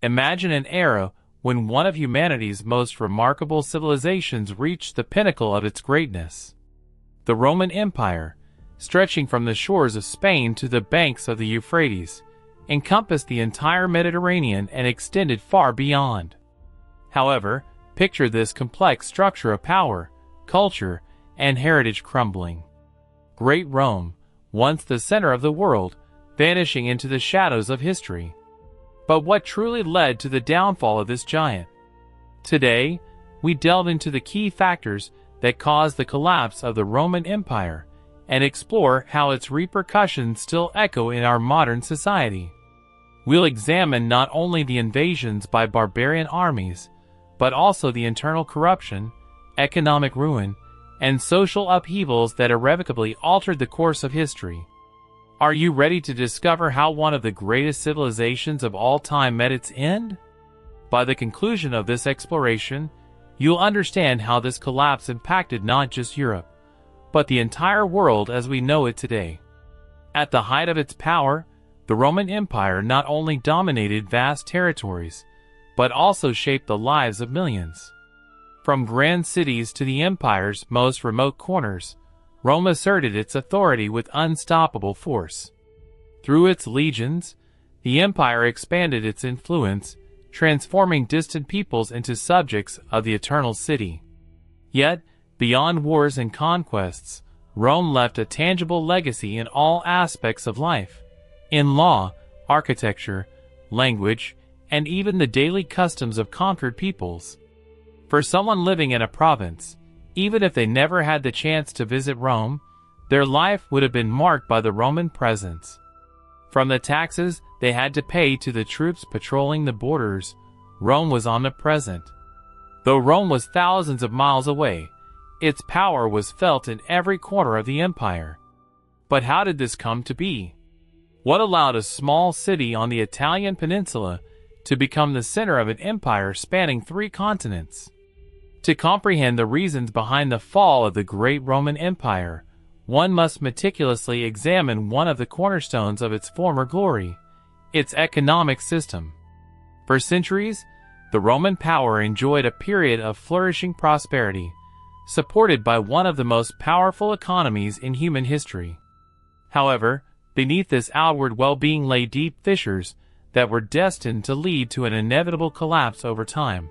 Imagine an era when one of humanity's most remarkable civilizations reached the pinnacle of its greatness. The Roman Empire, stretching from the shores of Spain to the banks of the Euphrates, encompassed the entire Mediterranean and extended far beyond. However, picture this complex structure of power, culture, and heritage crumbling. Great Rome, once the center of the world, vanishing into the shadows of history. But what truly led to the downfall of this giant? Today, we delve into the key factors that caused the collapse of the Roman Empire and explore how its repercussions still echo in our modern society. We'll examine not only the invasions by barbarian armies, but also the internal corruption, economic ruin, and social upheavals that irrevocably altered the course of history. Are you ready to discover how one of the greatest civilizations of all time met its end? By the conclusion of this exploration, you'll understand how this collapse impacted not just Europe, but the entire world as we know it today. At the height of its power, the Roman Empire not only dominated vast territories, but also shaped the lives of millions. From grand cities to the empire's most remote corners, Rome asserted its authority with unstoppable force. Through its legions, the empire expanded its influence, transforming distant peoples into subjects of the eternal city. Yet, beyond wars and conquests, Rome left a tangible legacy in all aspects of life. In law, architecture, language, and even the daily customs of conquered peoples. For someone living in a province, even if they never had the chance to visit Rome, their life would have been marked by the Roman presence. From the taxes they had to pay to the troops patrolling the borders, Rome was omnipresent. Though Rome was thousands of miles away, its power was felt in every corner of the empire. But how did this come to be? What allowed a small city on the Italian peninsula to become the center of an empire spanning 3 continents? To comprehend the reasons behind the fall of the great Roman Empire, one must meticulously examine one of the cornerstones of its former glory, its economic system. For centuries, the Roman power enjoyed a period of flourishing prosperity, supported by one of the most powerful economies in human history. However, beneath this outward well-being lay deep fissures that were destined to lead to an inevitable collapse over time.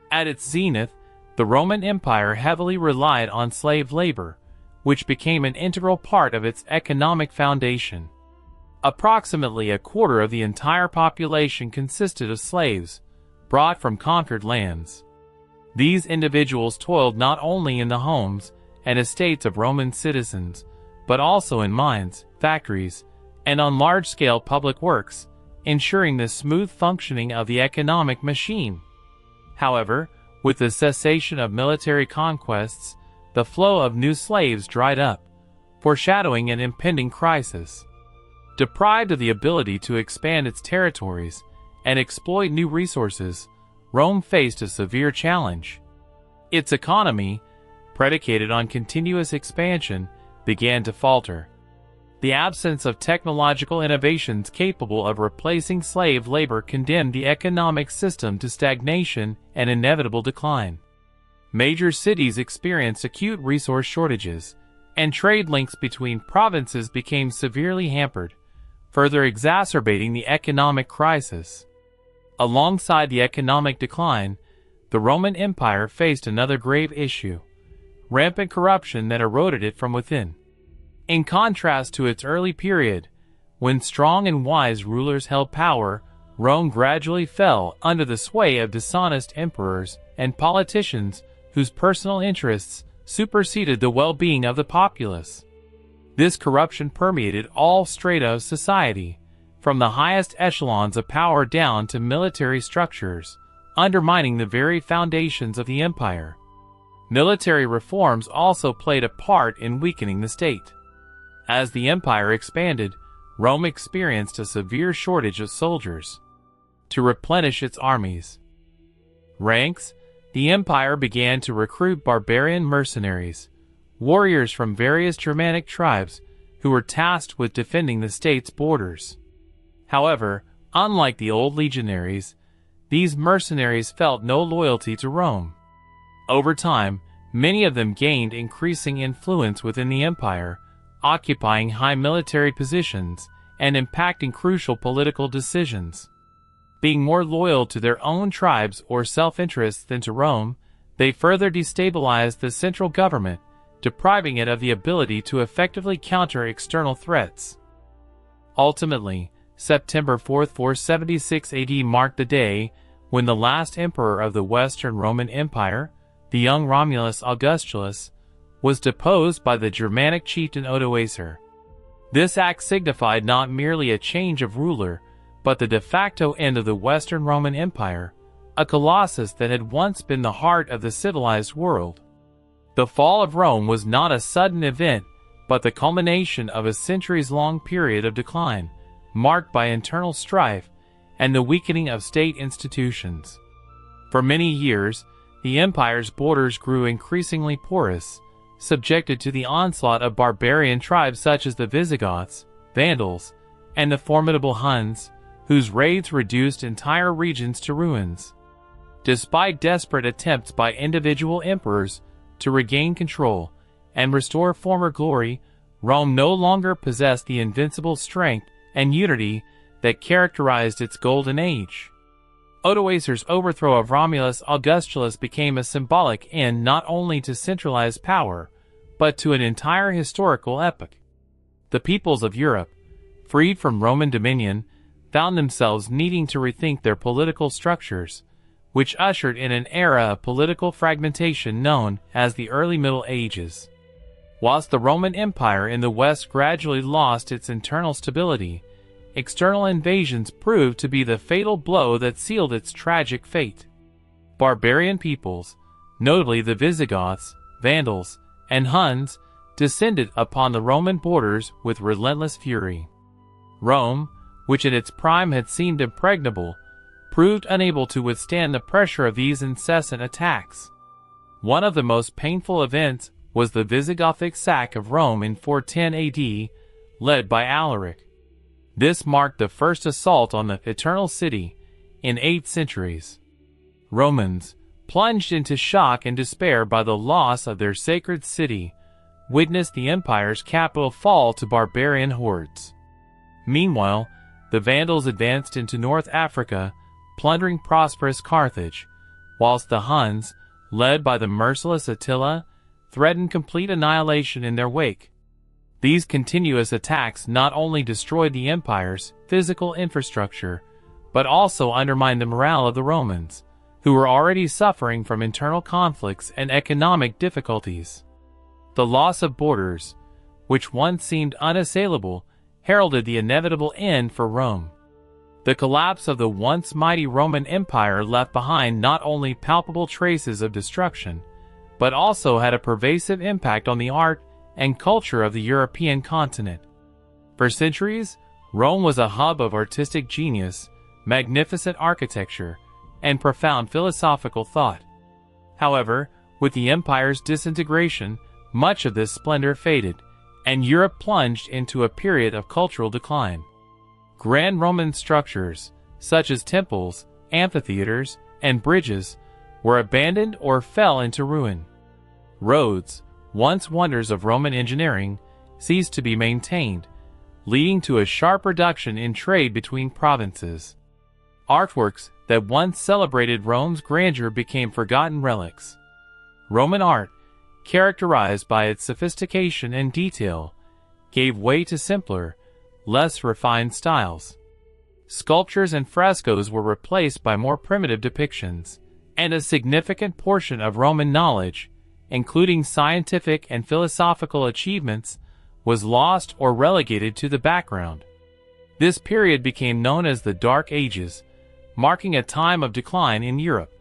At its zenith, the Roman Empire heavily relied on slave labor, which became an integral part of its economic foundation. Approximately a quarter of the entire population consisted of slaves, brought from conquered lands. These individuals toiled not only in the homes and estates of Roman citizens, but also in mines, factories, and on large-scale public works, ensuring the smooth functioning of the economic machine. However, with the cessation of military conquests, the flow of new slaves dried up, foreshadowing an impending crisis. Deprived of the ability to expand its territories and exploit new resources, Rome faced a severe challenge. Its economy, predicated on continuous expansion, began to falter. The absence of technological innovations capable of replacing slave labor condemned the economic system to stagnation and inevitable decline. Major cities experienced acute resource shortages, and trade links between provinces became severely hampered, further exacerbating the economic crisis. Alongside the economic decline, the Roman Empire faced another grave issue: rampant corruption that eroded it from within. In contrast to its early period, when strong and wise rulers held power, Rome gradually fell under the sway of dishonest emperors and politicians whose personal interests superseded the well-being of the populace. This corruption permeated all strata of society, from the highest echelons of power down to military structures, undermining the very foundations of the empire. Military reforms also played a part in weakening the state. As the empire expanded, Rome experienced a severe shortage of soldiers. To replenish its armies ranks, the empire began to recruit barbarian mercenaries, warriors from various Germanic tribes who were tasked with defending the state's borders. However, unlike the old legionaries, these mercenaries felt no loyalty to Rome. Over time, many of them gained increasing influence within the empire, occupying high military positions and impacting crucial political decisions. Being more loyal to their own tribes or self-interests than to Rome, they further destabilized the central government, depriving it of the ability to effectively counter external threats. Ultimately, September 4, 476 AD marked the day when the last emperor of the Western Roman Empire, the young Romulus Augustulus, was deposed by the Germanic chieftain Odoacer. This act signified not merely a change of ruler, but the de facto end of the Western Roman Empire, a colossus that had once been the heart of the civilized world. The fall of Rome was not a sudden event, but the culmination of a centuries-long period of decline, marked by internal strife and the weakening of state institutions. For many years, the empire's borders grew increasingly porous, subjected to the onslaught of barbarian tribes such as the Visigoths, Vandals, and the formidable Huns, whose raids reduced entire regions to ruins. Despite desperate attempts by individual emperors to regain control and restore former glory, Rome no longer possessed the invincible strength and unity that characterized its golden age. Odoacer's overthrow of Romulus Augustulus became a symbolic end not only to centralized power, but to an entire historical epoch. The peoples of Europe, freed from Roman dominion, found themselves needing to rethink their political structures, which ushered in an era of political fragmentation known as the Early Middle Ages. Whilst the Roman Empire in the West gradually lost its internal stability, external invasions proved to be the fatal blow that sealed its tragic fate. Barbarian peoples, notably the Visigoths, Vandals, and Huns, descended upon the Roman borders with relentless fury. Rome, which at its prime had seemed impregnable, proved unable to withstand the pressure of these incessant attacks. One of the most painful events was the Visigothic sack of Rome in 410 AD, led by Alaric. This marked the first assault on the Eternal City in 8 centuries. Romans, plunged into shock and despair by the loss of their sacred city, witnessed the empire's capital fall to barbarian hordes. Meanwhile, the Vandals advanced into North Africa, plundering prosperous Carthage, whilst the Huns, led by the merciless Attila, threatened complete annihilation in their wake. These continuous attacks not only destroyed the empire's physical infrastructure, but also undermined the morale of the Romans, who were already suffering from internal conflicts and economic difficulties. The loss of borders, which once seemed unassailable, heralded the inevitable end for Rome. The collapse of the once mighty Roman Empire left behind not only palpable traces of destruction, but also had a pervasive impact on the art and culture of the European continent. For centuries, Rome was a hub of artistic genius, magnificent architecture, and profound philosophical thought. However, with the empire's disintegration, much of this splendor faded, and Europe plunged into a period of cultural decline. Grand Roman structures, such as temples, amphitheaters, and bridges, were abandoned or fell into ruin. Roads, once wonders of Roman engineering, ceased to be maintained, leading to a sharp reduction in trade between provinces. Artworks that once celebrated Rome's grandeur became forgotten relics. Roman art, characterized by its sophistication and detail, gave way to simpler, less refined styles. Sculptures and frescoes were replaced by more primitive depictions, and a significant portion of Roman knowledge, including scientific and philosophical achievements, was lost or relegated to the background. This period became known as the Dark Ages, marking a time of decline in Europe.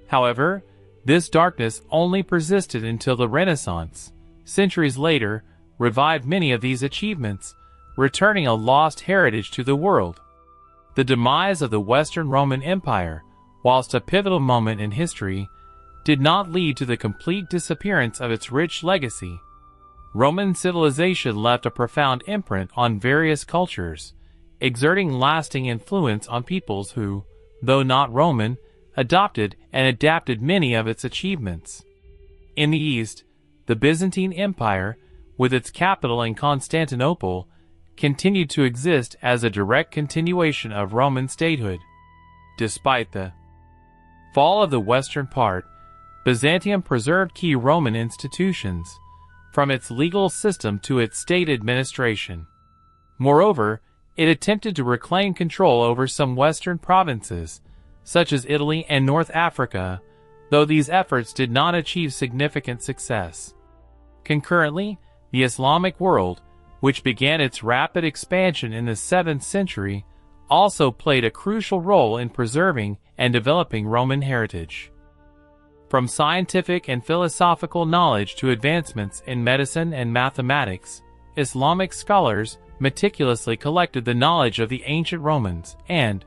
However, this darkness only persisted until the Renaissance, centuries later, revived many of these achievements, returning a lost heritage to the world. The demise of the Western Roman Empire, whilst a pivotal moment in history, did not lead to the complete disappearance of its rich legacy. Roman civilization left a profound imprint on various cultures, exerting lasting influence on peoples who, though not Roman, adopted and adapted many of its achievements. In the East, the Byzantine Empire, with its capital in Constantinople, continued to exist as a direct continuation of Roman statehood. Despite the fall of the western part, Byzantium preserved key Roman institutions, from its legal system to its state administration. Moreover, it attempted to reclaim control over some western provinces, such as Italy and North Africa, though these efforts did not achieve significant success. Concurrently, the Islamic world, which began its rapid expansion in the 7th century, also played a crucial role in preserving and developing Roman heritage. From scientific and philosophical knowledge to advancements in medicine and mathematics, Islamic scholars meticulously collected the knowledge of the ancient Romans and,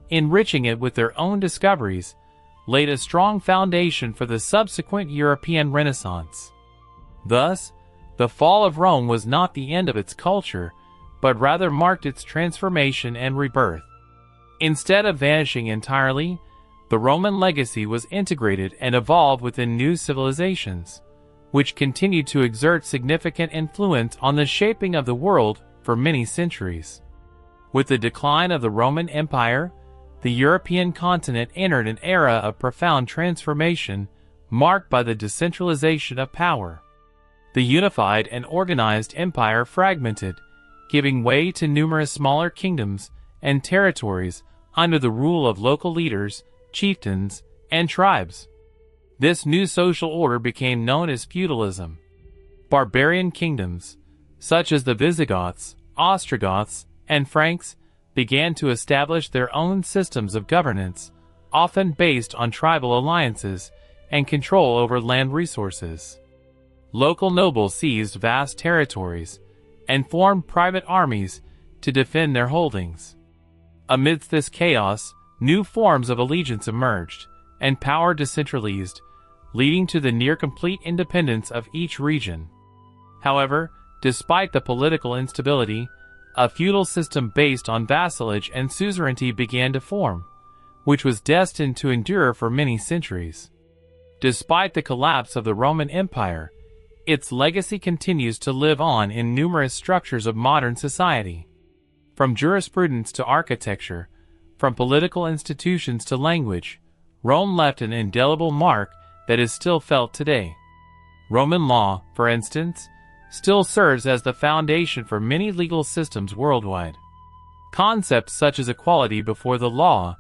enriching it with their own discoveries, laid a strong foundation for the subsequent European Renaissance. Thus, the fall of Rome was not the end of its culture, but rather marked its transformation and rebirth. Instead of vanishing entirely, the Roman legacy was integrated and evolved within new civilizations, which continued to exert significant influence on the shaping of the world for many centuries. With the decline of the Roman Empire, the European continent entered an era of profound transformation marked by the decentralization of power. The unified and organized empire fragmented, giving way to numerous smaller kingdoms and territories under the rule of local leaders, chieftains, and tribes. This new social order became known as feudalism. Barbarian kingdoms, such as the Visigoths, Ostrogoths, and Franks, began to establish their own systems of governance, often based on tribal alliances and control over land resources. Local nobles seized vast territories and formed private armies to defend their holdings. Amidst this chaos, new forms of allegiance emerged, and power decentralized, leading to the near-complete independence of each region. However, despite the political instability, a feudal system based on vassalage and suzerainty began to form, which was destined to endure for many centuries. Despite the collapse of the Roman Empire, its legacy continues to live on in numerous structures of modern society. From jurisprudence to architecture, from political institutions to language, Rome left an indelible mark that is still felt today. Roman law, for instance, still serves as the foundation for many legal systems worldwide. Concepts such as equality before the law,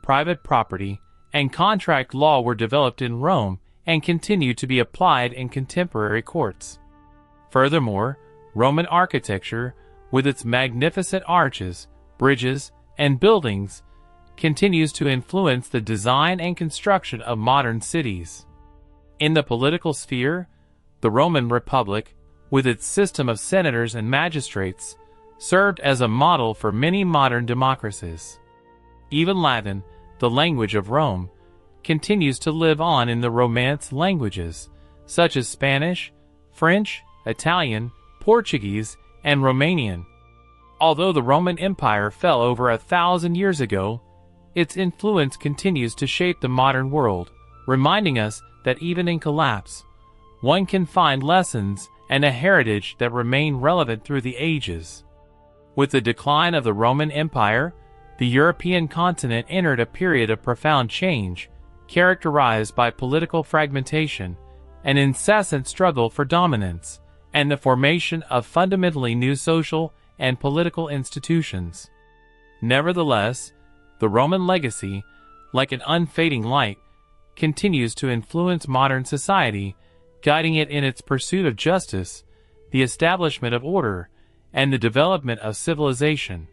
private property, and contract law were developed in Rome and continue to be applied in contemporary courts. Furthermore, Roman architecture, with its magnificent arches, bridges, and buildings, continues to influence the design and construction of modern cities. In the political sphere, the Roman Republic, with its system of senators and magistrates, served as a model for many modern democracies. Even Latin, the language of Rome, continues to live on in the Romance languages, such as Spanish, French, Italian, Portuguese, and Romanian. Although the Roman Empire fell over 1,000 years ago, its influence continues to shape the modern world, reminding us that even in collapse, one can find lessons and a heritage that remain relevant through the ages. With the decline of the Roman Empire, the European continent entered a period of profound change, characterized by political fragmentation, an incessant struggle for dominance, and the formation of fundamentally new social and political institutions. Nevertheless, the Roman legacy, like an unfading light, continues to influence modern society, guiding it in its pursuit of justice, the establishment of order, and the development of civilization.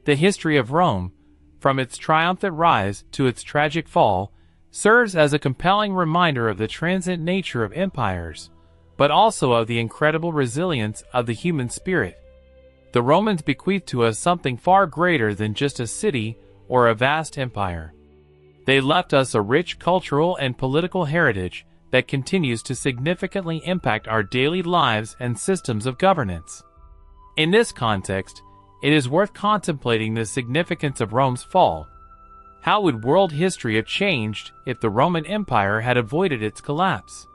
The history of Rome, from its triumphant rise to its tragic fall, serves as a compelling reminder of the transient nature of empires, but also of the incredible resilience of the human spirit. The Romans bequeathed to us something far greater than just a city or a vast empire. They left us a rich cultural and political heritage that continues to significantly impact our daily lives and systems of governance. In this context, it is worth contemplating the significance of Rome's fall. How would world history have changed if the Roman Empire had avoided its collapse?